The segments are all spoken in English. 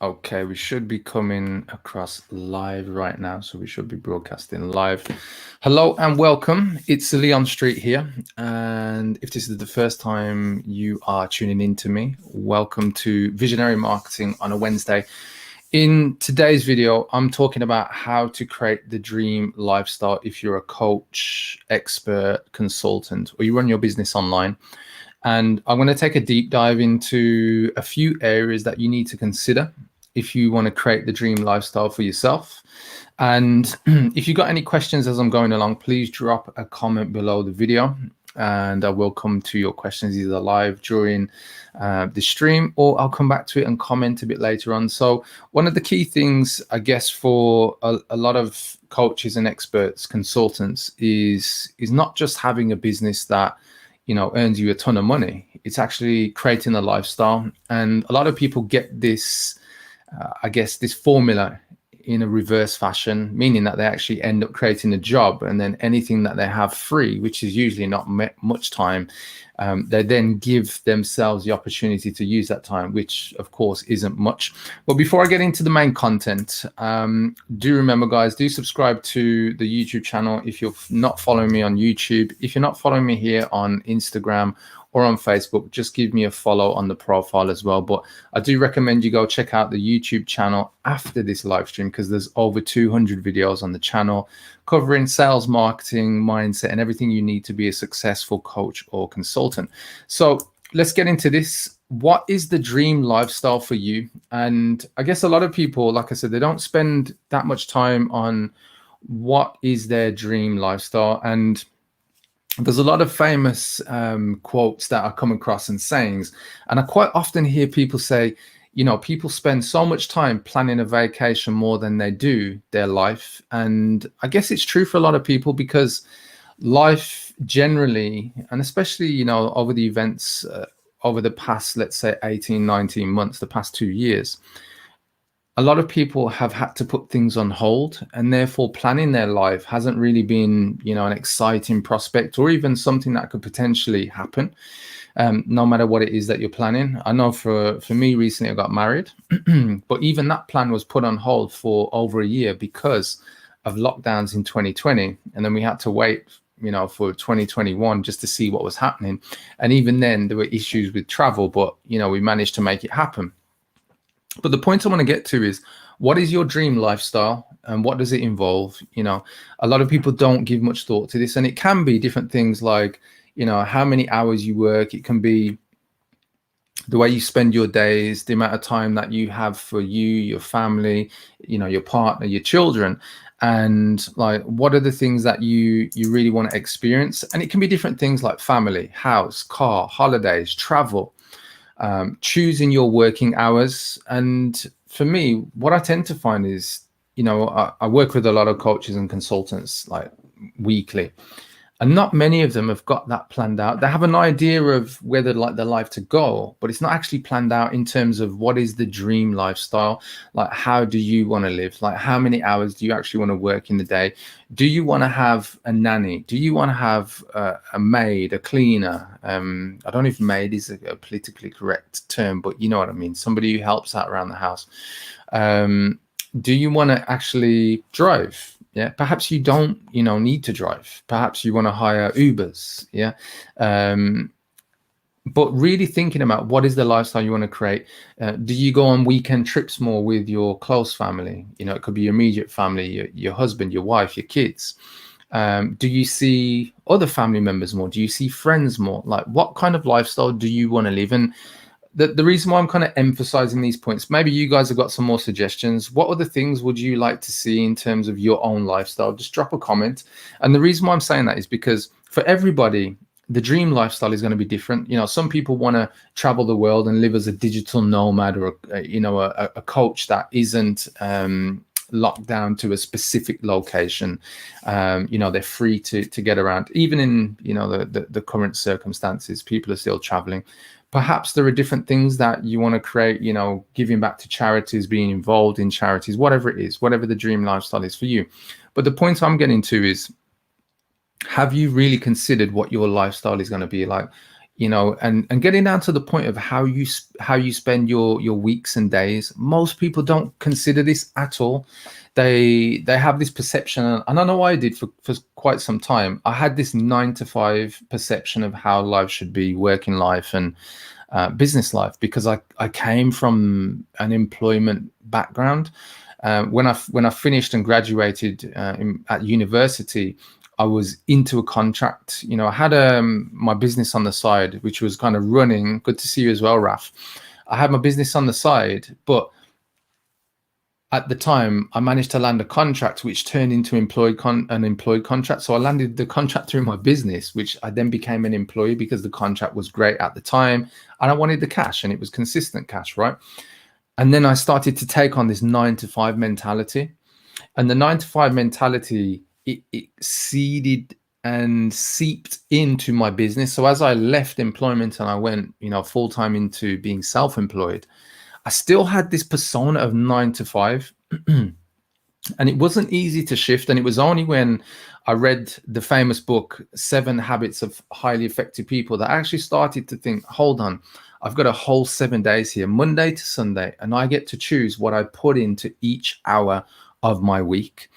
Okay, we should be coming across live right now, so we should be broadcasting live. Hello and welcome. It's Leon Street here, and if this is the first time you are tuning in to me, welcome to Visionary Marketing on a Wednesday. In today's video, I'm talking about how to create the dream lifestyle if you're a coach, expert, consultant, or you run your business online. And I'm going to take a deep dive into a few areas that you need to consider if you want to create the dream lifestyle for yourself. And if you've got any questions as I'm going along, please drop a comment below the video and I will come to your questions either live during the stream, or I'll come back to it and comment a bit later on. So one of the key things, I guess, for a lot of coaches and experts, consultants, is not just having a business that earns you a ton of money. It's actually creating a lifestyle. And a lot of people get this, I guess, this formula in a reverse fashion, meaning that they actually end up creating a job, and then anything that they have free, which is usually not much time, they then give themselves the opportunity to use that time, which of course isn't much. But before I get into the main content, do remember, guys, do subscribe to the YouTube channel if you're not following me on YouTube. If you're not following me here on Instagram or on Facebook, just give me a follow on the profile as well. But I do recommend you go check out the YouTube channel after this live stream, because there's over 200 videos on the channel covering sales, marketing, mindset, and everything you need to be a successful coach or consultant. So let's get into this. What is the dream lifestyle for you? And I guess a lot of people, like I said, they don't spend that much time on what is their dream lifestyle. And there's a lot of famous quotes that I come across and sayings, and I quite often hear people say, people spend so much time planning a vacation more than they do their life. And I guess it's true for a lot of people, because life generally, and especially, over the events over the past, let's say 18, 19 months, the past 2 years, a lot of people have had to put things on hold, and therefore planning their life hasn't really been, an exciting prospect, or even something that could potentially happen, no matter what it is that you're planning. I know for me recently, I got married, but even that plan was put on hold for over a year because of lockdowns in 2020. And then we had to wait, for 2021 just to see what was happening. And even then there were issues with travel, but, we managed to make it happen. But the point I want to get to is, what is your dream lifestyle and what does it involve? A lot of people don't give much thought to this, and it can be different things like, how many hours you work. It can be the way you spend your days, the amount of time that you have for you, your family, your partner, your children, and like, what are the things that you really want to experience? And it can be different things like family, house, car, holidays, travel. Choosing your working hours. And for me, what I tend to find is, I work with a lot of coaches and consultants like weekly, and not many of them have got that planned out. They have an idea of where they'd like their life to go, but it's not actually planned out in terms of what is the dream lifestyle. Like, how do you want to live? Like, how many hours do you actually want to work in the day? Do you want to have a nanny? Do you want to have a maid, a cleaner? I don't know if maid is a politically correct term, but you know what I mean. Somebody who helps out around the house. Do you want to actually drive? Yeah, perhaps you don't, need to drive. Perhaps you want to hire Ubers. Yeah. But really thinking about what is the lifestyle you want to create. Do you go on weekend trips more with your close family? It could be your immediate family, your husband, your wife, your kids. Do you see other family members more? Do you see friends more? Like, what kind of lifestyle do you want to live? And the reason why I'm kind of emphasizing these points, maybe you guys have got some more suggestions. What other things would you like to see in terms of your own lifestyle? Just drop a comment. And the reason why I'm saying that is because for everybody, the dream lifestyle is going to be different. Some people want to travel the world and live as a digital nomad, or a coach that isn't locked down to a specific location. They're free to get around. Even in the current circumstances, people are still traveling. Perhaps there are different things that you want to create, giving back to charities, being involved in charities, whatever it is, whatever the dream lifestyle is for you. But the point I'm getting to is, have you really considered what your lifestyle is going to be like? and getting down to the point of how you spend your weeks and days. Most people don't consider this at all. They have this perception, and I know I did for quite some time. I had this 9 to 5 perception of how life should be, working life and business life, because I came from an employment background. When I finished and graduated at university, I was into a contract. I had my business on the side, which was kind of running. Good to see you as well, Raf. I had my business on the side, but at the time, I managed to land a contract which turned into an employed contract. So I landed the contract through my business, which I then became an employee because the contract was great at the time, and I wanted the cash, and it was consistent cash, right? And then I started to take on this 9 to 5 mentality, and the 9 to 5 mentality, it seeded and seeped into my business. So as I left employment and I went, full time into being self-employed, I still had this persona of 9 to 5, and it wasn't easy to shift. And it was only when I read the famous book, 7 Habits of Highly Effective People, that I actually started to think, hold on, I've got a whole 7 days here, Monday to Sunday, and I get to choose what I put into each hour of my week.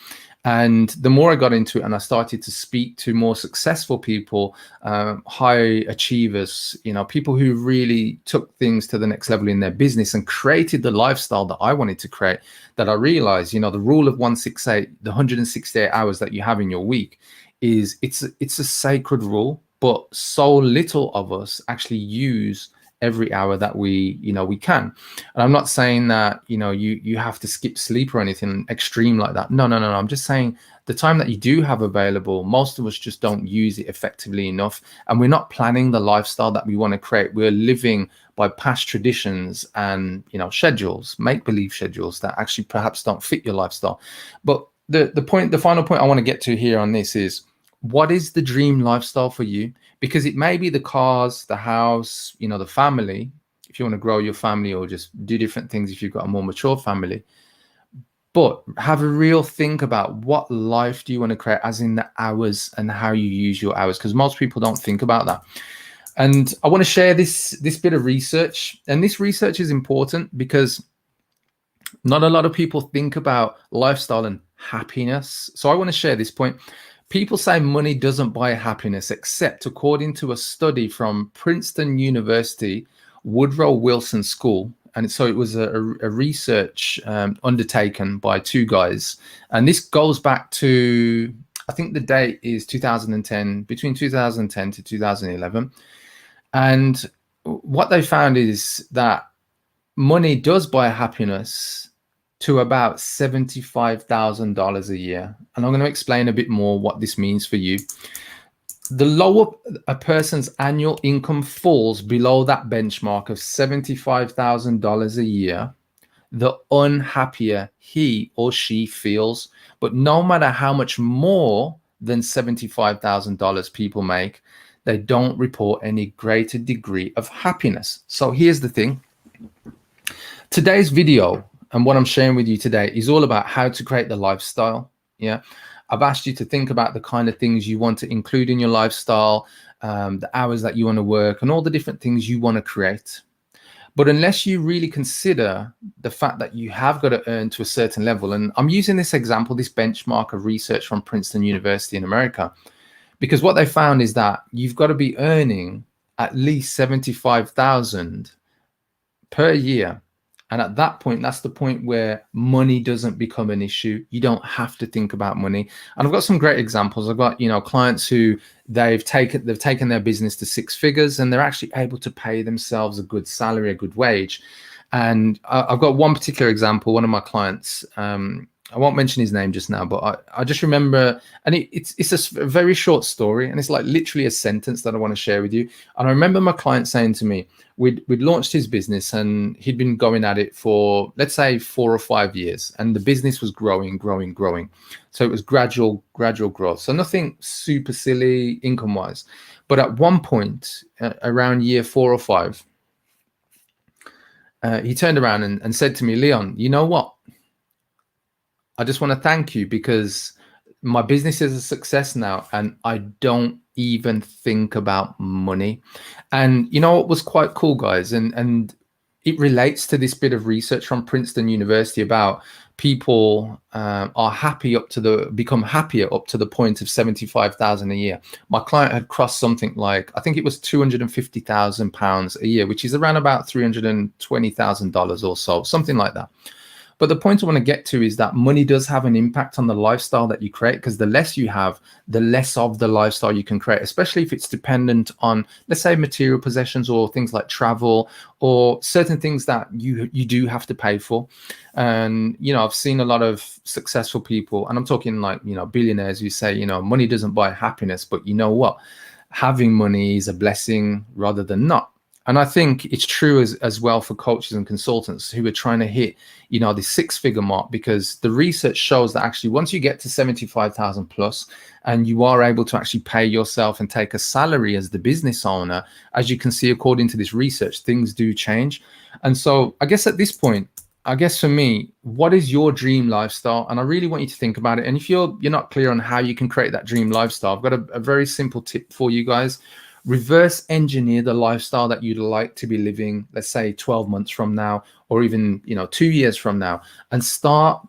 And the more I got into it and I started to speak to more successful people, high achievers, people who really took things to the next level in their business and created the lifestyle that I wanted to create, that I realized, the rule of 168, the 168 hours that you have in your week, it's a sacred rule, but so little of us actually use every hour that we can. And I'm not saying that you have to skip sleep or anything extreme like that. No. I'm just saying the time that you do have available, most of us just don't use it effectively enough, and we're not planning the lifestyle that we want to create. We're living by past traditions and schedules, make-believe schedules that actually perhaps don't fit your lifestyle. But the final point I want to get to here on this is, what is the dream lifestyle for you? Because it may be the cars, the house, the family, if you want to grow your family or just do different things if you've got a more mature family. But have a real think about what life do you want to create, as in the hours and how you use your hours, because most people don't think about that. And I want to share this bit of research. And this research is important because not a lot of people think about lifestyle and happiness. So I want to share this point. People say money doesn't buy happiness, except according to a study from Princeton University, Woodrow Wilson School. And so it was a research undertaken by 2 guys. And this goes back to, I think the date is 2010, between 2010 to 2011. And what they found is that money does buy happiness to about $75,000 a year. And I'm going to explain a bit more what this means for you. The lower a person's annual income falls below that benchmark of $75,000 a year, the unhappier he or she feels. But no matter how much more than $75,000 people make, they don't report any greater degree of happiness. So here's the thing. Today's video and what I'm sharing with you today is all about how to create the lifestyle. Yeah. I've asked you to think about the kind of things you want to include in your lifestyle, the hours that you want to work, and all the different things you want to create. But unless you really consider the fact that you have got to earn to a certain level, and I'm using this example, this benchmark of research from Princeton University in America, because what they found is that you've got to be earning at least $75,000 per year. And at that point, that's the point where money doesn't become an issue. You don't have to think about money. And I've got some great examples. I've got, clients who they've taken their business to 6 figures, and they're actually able to pay themselves a good salary, a good wage. And I've got one particular example. One of my clients, I won't mention his name just now, but I just remember, and it's a very short story, and it's like literally a sentence that I want to share with you. And I remember my client saying to me, we'd launched his business, and he'd been going at it for, let's say, 4 or 5 years, and the business was growing. So it was gradual growth. So nothing super silly income wise. But at one point, around year 4 or 5, he turned around and said to me, Leon, you know what? I just want to thank you, because my business is a success now, and I don't even think about money. And you know what was quite cool, guys, and it relates to this bit of research from Princeton University about people are happy up to the become happier up to the point of 75,000 a year. My client had crossed something like, I think it was 250,000 pounds a year, which is around about $320,000 or so, something like that. But the point I want to get to is that money does have an impact on the lifestyle that you create, because the less you have, the less of the lifestyle you can create, especially if it's dependent on, let's say, material possessions or things like travel or certain things that you do have to pay for. And, you know, I've seen a lot of successful people, and I'm talking like, you know, billionaires who say, you know, money doesn't buy happiness, but you know what? Having money is a blessing rather than not. And I think it's true as well for coaches and consultants who are trying to hit, you know, the 6-figure mark, because the research shows that actually once you get to 75,000 plus and you are able to actually pay yourself and take a salary as the business owner, as you can see, according to this research, things do change. And so I guess at this point, I guess for me, what is your dream lifestyle? And I really want you to think about it. And if you're not clear on how you can create that dream lifestyle, I've got a very simple tip for you guys. Reverse engineer the lifestyle that you'd like to be living, let's say 12 months from now, or even, you know, 2 years from now, and start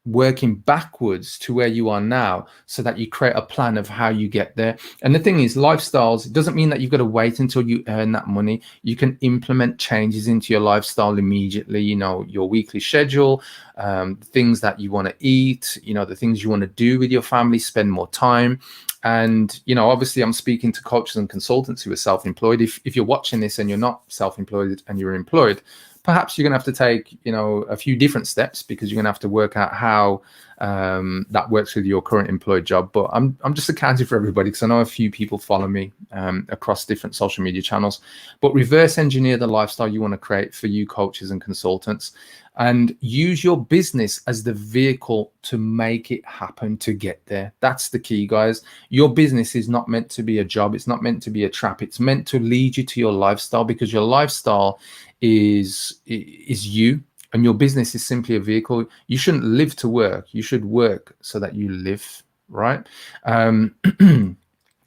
working backwards to where you are now so that you create a plan of how you get there. And the thing is, lifestyles, it doesn't mean that you've got to wait until you earn that money. You can implement changes into your lifestyle immediately, you know, your weekly schedule, things that you want to eat, you know, the things you want to do with your family, spend more time. And, you know, obviously I'm speaking to coaches and consultants who are self-employed. If you're watching this and you're not self-employed and you're employed, perhaps you're going to have to take, you know, a few different steps, because you're going to have to work out how that works with your current employed job. But I'm just accounting for everybody, because I know a few people follow me across different social media channels. But reverse engineer the lifestyle you want to create for you coaches and consultants, and use your business as the vehicle to make it happen, to get there. That's the key, guys. Your business is not meant to be a job. It's not meant to be a trap. It's meant to lead you to your lifestyle, because your lifestyle is you, and your business is simply a vehicle. You shouldn't live to work. You should work so that you live, right?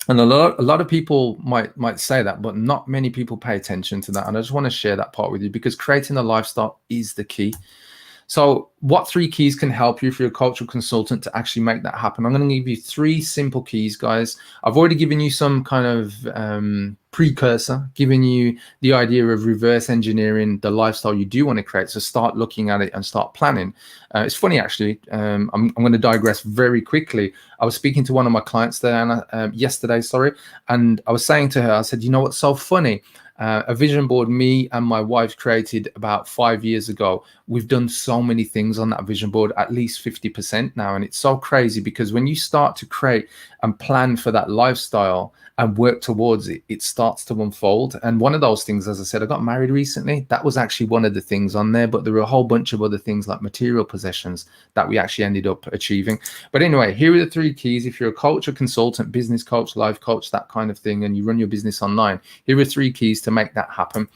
And a lot of people might say that, but not many people pay attention to that. And I just want to share that part with you, because creating a lifestyle is the key. So what 3 keys can help you if you're a coach or consultant to actually make that happen? I'm going to give you 3 simple keys, guys. I've already given you some kind of precursor, giving you the idea of reverse engineering the lifestyle you do want to create. So start looking at it and start planning. It's funny, actually. I'm going to digress very quickly. I was speaking to one of my clients there yesterday, and I was saying to her, I said, you know what's so funny? A vision board me and my wife created about 5 years ago. We've done so many things on that vision board, at least 50% now. And it's so crazy, because when you start to create and plan for that lifestyle and work towards it, it starts to unfold. And one of those things, as I said, I got married recently. That was actually one of the things on there, but there were a whole bunch of other things like material possessions that we actually ended up achieving. But anyway, here are the 3 keys. If you're a coach or consultant, business coach, life coach, that kind of thing, and you run your business online, here are 3 keys to make that happen.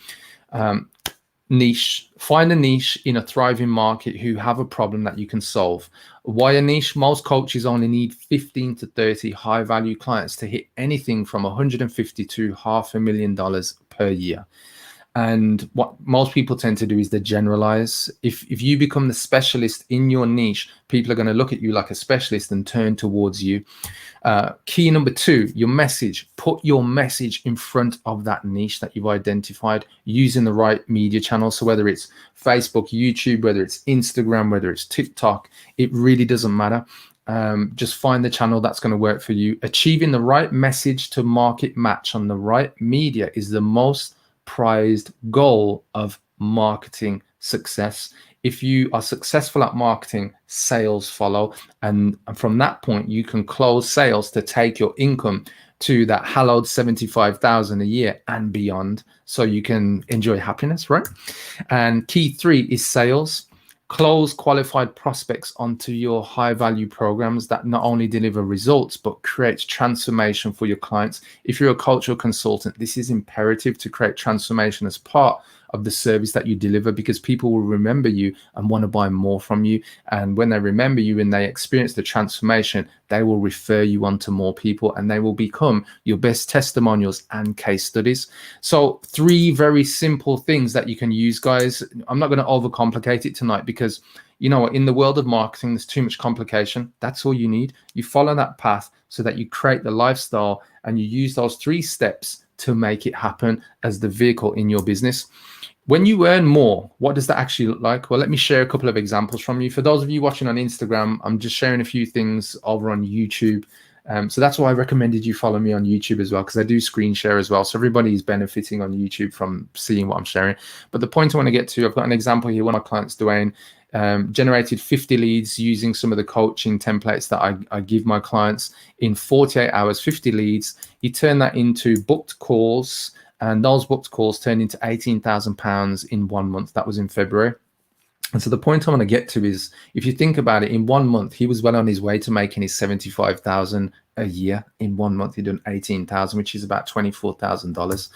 Niche. Find a niche in a thriving market who have a problem that you can solve. Why a niche? Most coaches only need 15 to 30 high value clients to hit anything from 150 to $500,000 per year. And what most people tend to do is they generalize. If you become the specialist in your niche, people are going to look at you like a specialist and turn towards you. Key number 2, your message. Put your message in front of that niche that you've identified using the right media channels. So whether it's Facebook, YouTube, whether it's Instagram, whether it's TikTok, it really doesn't matter. Just find the channel that's going to work for you. Achieving the right message to market match on the right media is the most prized goal of marketing success. If you are successful at marketing, sales follow, and from that point you can close sales to take your income to that hallowed 75,000 a year and beyond, so you can enjoy happiness, right? And key 3 is sales. Close qualified prospects onto your high value programs that not only deliver results but creates transformation for your clients. If you're a coach or consultant, this is imperative to create transformation as part of the service that you deliver, because people will remember you and want to buy more from you. And when they remember you and they experience the transformation, they will refer you on to more people, and they will become your best testimonials and case studies. So 3 very simple things that you can use, guys. I'm not going to overcomplicate it tonight, because you know, in the world of marketing, there's too much complication. That's all you need. You follow that path so that you create the lifestyle, and you use those 3 steps to make it happen as the vehicle in your business. When you earn more, what does that actually look like? Well, let me share a couple of examples from you. For those of you watching on Instagram, I'm just sharing a few things over on YouTube. So that's why I recommended you follow me on YouTube as well, because I do screen share as well. So everybody is benefiting on YouTube from seeing what I'm sharing. But the point I want to get to, I've got an example here. One of my clients, Dwayne, generated 50 leads using some of the coaching templates that I give my clients in 48 hours, 50 leads. He turned that into booked calls, and those booked calls turned into £18,000 in 1 month. That was in February. And so the point I want to get to is, if you think about it, in 1 month, he was well on his way to making his 75,000 a year. In 1 month, he done 18,000, which is about $24,000.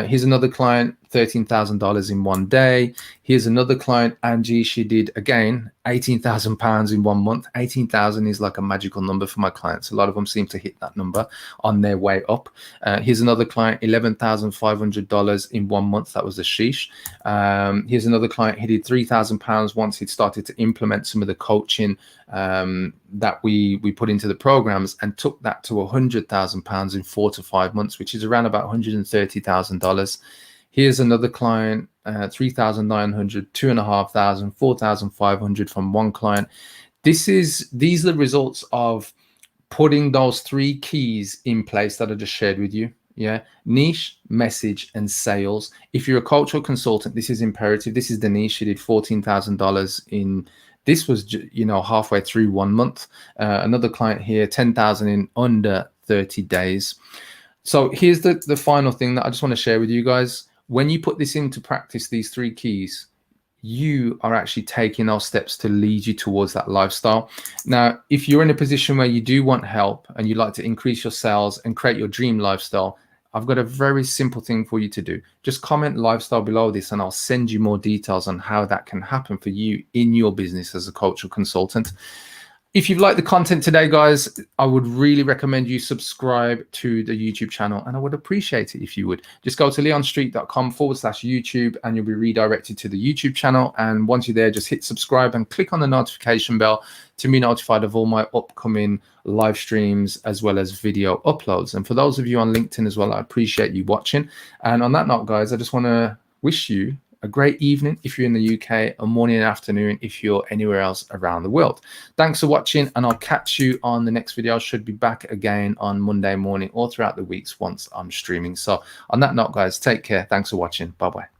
Here's another client, $13,000 in 1 day. Here's another client, Angie. She did, again, £18,000 in 1 month. 18,000 is like a magical number for my clients. A lot of them seem to hit that number on their way up. Here's another client, $11,500 in 1 month. That was a sheesh. Here's another client. He did £3,000 once he'd started to implement some of the coaching that we put into the programs, and took that to £100,000 in 4 to 5 months, which is around about $130,000. Here's another client, 3,900, 2,500, 4,500 from one client. These are the results of putting those 3 keys in place that I just shared with you. Yeah, niche, message, and sales. If you're a coach or consultant, this is imperative. This is the niche. You did $14,000 in. This was, you know, halfway through 1 month. Another client here, 10,000 in under 30 days. So here's the final thing that I just want to share with you guys. When you put this into practice, these 3 keys, you are actually taking those steps to lead you towards that lifestyle. Now, if you're in a position where you do want help and you'd like to increase your sales and create your dream lifestyle, I've got a very simple thing for you to do. Just comment lifestyle below this, and I'll send you more details on how that can happen for you in your business as a coach or consultant. If you've liked the content today, guys, I would really recommend you subscribe to the YouTube channel, and I would appreciate it if you would. Just go to leonstreet.com/YouTube, and you'll be redirected to the YouTube channel. And once you're there, just hit subscribe and click on the notification bell to be notified of all my upcoming live streams as well as video uploads. And for those of you on LinkedIn as well, I appreciate you watching. And on that note, guys, I just want to wish you a great evening if you're in the UK, a morning and afternoon if you're anywhere else around the world. Thanks for watching, and I'll catch you on the next video. I should be back again on Monday morning or throughout the weeks once I'm streaming. So on that note, guys, take care. Thanks for watching. Bye-bye.